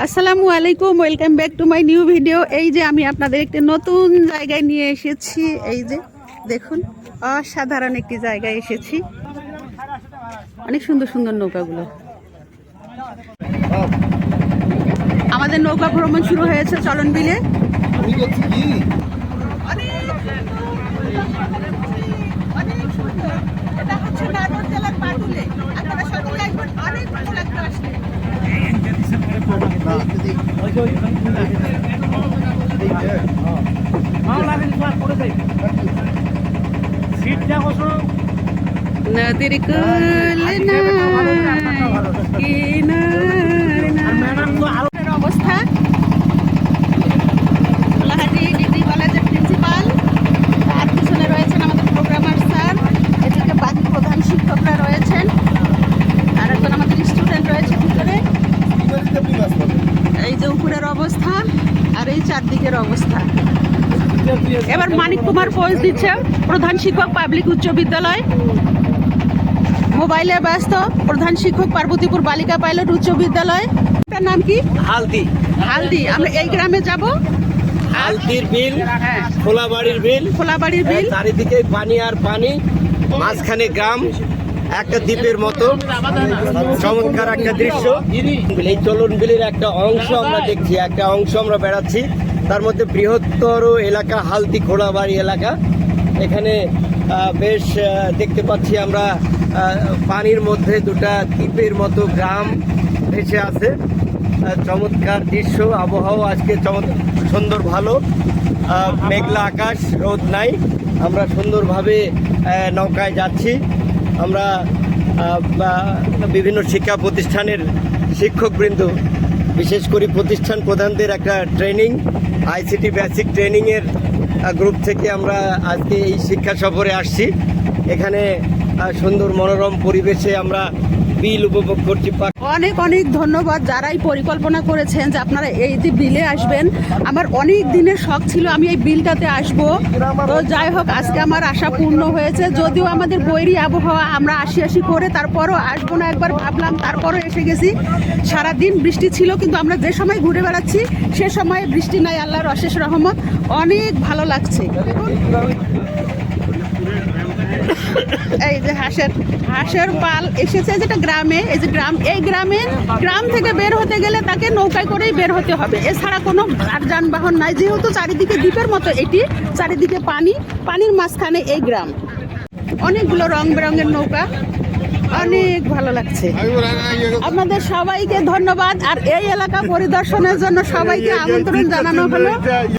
আসসালামু আলাইকুম, welcome back to my new video. এই যে আমি আপনাদের একটি নতুন জায়গায় নিয়ে এসেছি। এই যে দেখুন, অসাধারণ একটি জায়গায় এসেছি। অনেক সুন্দর সুন্দর নৌকাগুলো। আমাদের নৌকা ভ্রমণ শুরু হয়েছে চলন বিলে। নদীর অবস্থা। কোলাহাটি ডিগ্রি কলেজের প্রিন্সিপাল, তার পিছনে রয়েছেন আমাদের প্রোগ্রামার স্যার, এদিকে বাকি প্রধান শিক্ষকরা রয়েছেন, আর একজন আমাদের স্টুডেন্ট রয়েছে ভিতরে। এই যে উপরের অবস্থা আর এই চারদিকের অবস্থা। এবার মানিক কুমার পোজ দিচ্ছে, প্রধান শিক্ষক পাবলিক উচ্চ বিদ্যালয়। মোবাইলে ব্যস্ত প্রধান শিক্ষক পার্বতীপুর বালিকা পাইলট উচ্চ বিদ্যালয়। তার নাম কি? হালদি। হালদি। আমরা এই গ্রামে যাব। হালদির বিল, খোলাবাড়ির বিল, খোলাবাড়ির বিল, চারিদিকে পানি আর পানি, মাঝখানে গ্রাম, একটা দ্বীপের মতো চমৎকার একটা দৃশ্য। এই চলন বিলের একটা অংশ আমরা দেখছি, একটা অংশ আমরা বেড়াচ্ছি। তার মধ্যে বৃহত্তর এলাকা হালদি খোলাবাড়ি এলাকা। এখানে বেশ দেখতে পাচ্ছি আমরা পানির মধ্যে দুটা দ্বীপের মতো গ্রাম ভেসে আছে। চমৎকার দৃশ্য, আবহাওয়া আজকে সুন্দর, ভালো, মেঘলা আকাশ, রোদ নাই। আমরা সুন্দরভাবে নৌকায় যাচ্ছি। আমরা বিভিন্ন শিক্ষা প্রতিষ্ঠানের শিক্ষকবৃন্দ, বিশেষ করে প্রতিষ্ঠান প্রধানদের একটা ট্রেনিং, আইসিটি বেসিক ট্রেনিংয়ের গ্রুপ থেকে আমরা আজকে এই শিক্ষা সফরে আসছি। এখানে সুন্দর মনোরম পরিবেশে আমরা বিল উপভোগ করছি। অনেক অনেক ধন্যবাদ যারাই পরিকল্পনা করেছেন যে আপনারা এই যে বিলে আসবেন। আমার অনেক দিনের শখ ছিল আমি এই বিলটাতে আসব। তো যাই হোক, আজকে আমার আশা পূর্ণ হয়েছে। যদিও আমাদের বৈরী আবহাওয়া, আমরা আসি করে তারপরও আসবো না একবার ভাবলাম, তারপরও এসে গেছি। সারাদিন বৃষ্টি ছিল, কিন্তু আমরা যে সময় ঘুরে বেড়াচ্ছি সে সময় বৃষ্টি নাই, আল্লাহর অশেষ রহমত। অনেক ভালো লাগছে। এই যে হাঁসের পাল এসেছে যেটা গ্রামে। এই যে গ্রাম থেকে বের হতে গেলে তাকে নৌকায় করেই বের হতে হবে, এছাড়া কোনো আর যানবাহন নাই। যেহেতু চারিদিকে দ্বীপের মতো, এটি চারিদিকে পানির মাঝখানে এই গ্রাম। অনেকগুলো রং বেরঙের নৌকা, অনেক ভালো লাগছে। আপনাদের সবাইকে ধন্যবাদ। আর এই এলাকা পরিদর্শনের জন্য সবাইকে আমন্ত্রণ জানানো হলো।